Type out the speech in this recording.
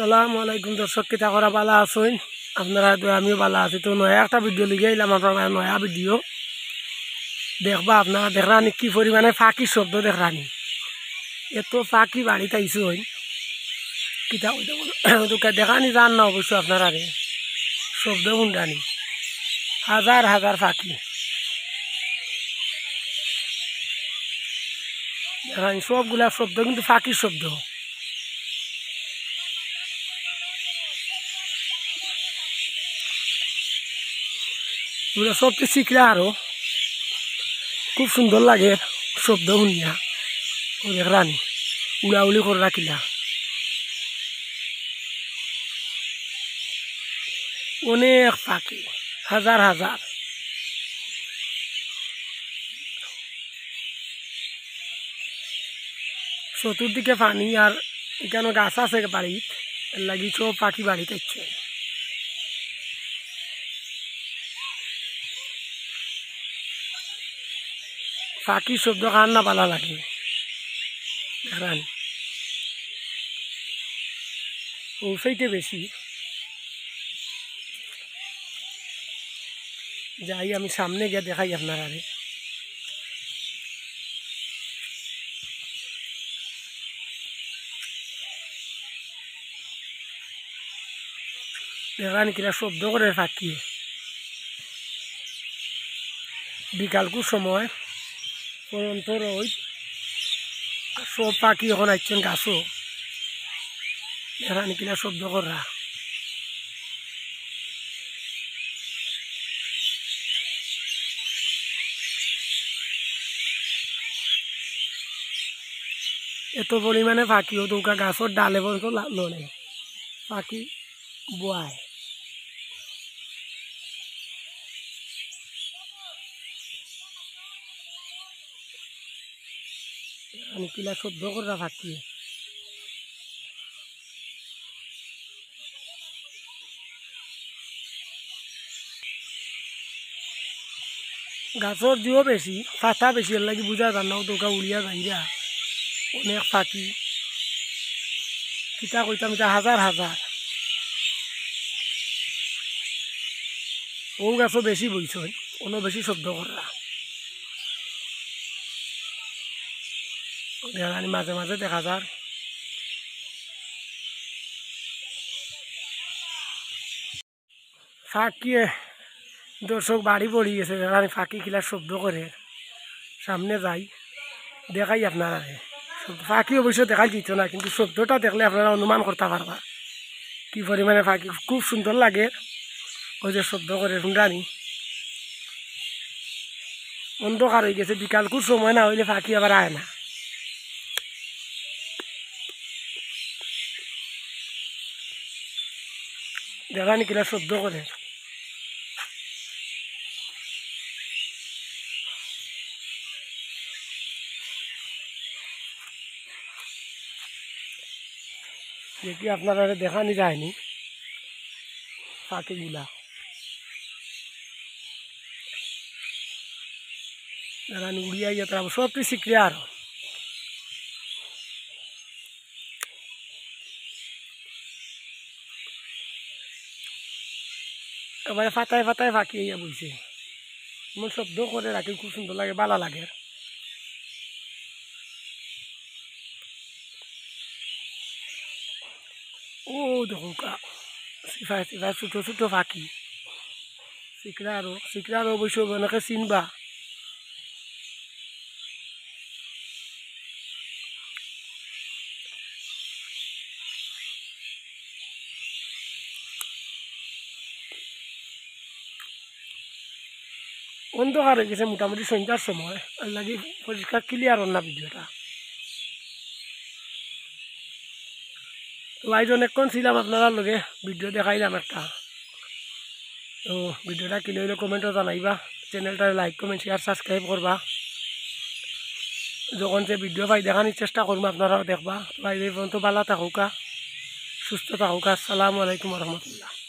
আসসালামু আলাইকুম দর্শক, কিতা করা বালা আছেন আপনারা? আমিও বালা আছি। তো নয়া একটা ভিডিও লিগে এলাম আপনারা, নয়া ভিডিও দেখবা। আপনারা দেখরানি কি পরিমাণে ফাঁকি শব্দ দেখরানি, এত ফাঁকি বাড়িতে আইসু হইন কিতা দেখানি যান না অবশ্য আপনারা রে শব্দ শুনরানি হাজার হাজার ফাঁকি দেখানি, সবগুলা শব্দ কিন্তু ফাঁকির শব্দ। এগুলো সবটি শিখলে আরো খুব সুন্দর লাগে শব্দ শুনিয়া। ও দেখরানি উড়াউলি করে রাখিলা, অনেক পাখি হাজার হাজার। চতুর্দিকে পানি আর এখানে গাছ আছে বাড়িত, এর লাগি সব পাখি বাড়িতে ইচ্ছে। পাখির শব্দ কার না ভালো লাগে দেখরানি, পৌঁছাইতে বেশি। যাই আমি সামনে গিয়ে দেখাই আপনারা রে। দেখানি কিনা শব্দ করে ফাঁকি। বিকালকুর সময় পরন্ত রোদ, সব পাখি এখন আসছেন গাছও। দেখানি কিনা শব্দ করা, এত পরিমাণে পাখিও দৌকা গাছর ডালে পর্যন্ত লড়ে পাখি বোয়ায়। আমি কিলা শব্দ করা পাখি। গাছর দিও বেশি, পাতা বেশি, এর লাগি বুঝা যান না দৌকা উড়িয়া যাইরা অনেক পাখি। কিতা কইতাম এটা হাজার হাজার। ও গাছও বেশি বইছ, কোনো বেশি শব্দ করা। দেখানি মাঝে মাঝে দেখা যার ফাঁকিয়ে দর্শক বাড়ি পড়ি গেছে। দেখানি ফাঁকি খিলার শব্দ করে সামনে যাই দেখাই আপনারা। ফাঁকি অবশ্য দেখাই দিত না, কিন্তু শব্দটা দেখলে আপনারা অনুমান করতে পারবা কি পরিমাণে ফাঁকি। খুব সুন্দর লাগে ওই যে শব্দ করে শুনরানি। অন্ধকার হয়ে গেছে, বিকাল খুব সময় না হইলে ফাঁকি আবার আয় না। দেখানি কিনা শব্দ করে। দেখি আপনারা দেখানি যায়নি পাখিগুলা। দেখানি উড়িয়া গিয়ে তারা সবটি শিখলে আর এবারে ফাতায় ফাতায় ফাঁকি ইয়া বলছে। এমন শব্দ করে রাখি, খুব সুন্দর লাগে, ভালো লাগে। ও দেখো কা সিফাই সিফাই ছোটো ছোটো ফাঁকি শিখরা আরো অবশ্য অনেকে চিনবা। অন্ধকার হয়ে গেছে মোটামুটি সন্ধ্যার সময়, আর লাগি পরিষ্কার ক্লিয়ার হল না ভিডিওটা। তো আজ অনেকক্ষণ ছিলাম আপনারা লগে, ভিডিও দেখাইলাম একটা। তো ভিডিওটা কিনে হইলে কমেন্টও জানাইবা, চ্যানেলটা লাইক কমেন্ট শেয়ার সাবস্ক্রাইব করবা। যখন যে ভিডিও পাই দেখানোর চেষ্টা করবো, আপনারাও দেখবা। ভাই এই পর্যন্ত ভালো থাকুকা, সুস্থ থাকুকা। আসসালামু আলাইকুম রহমতুল্লাহ।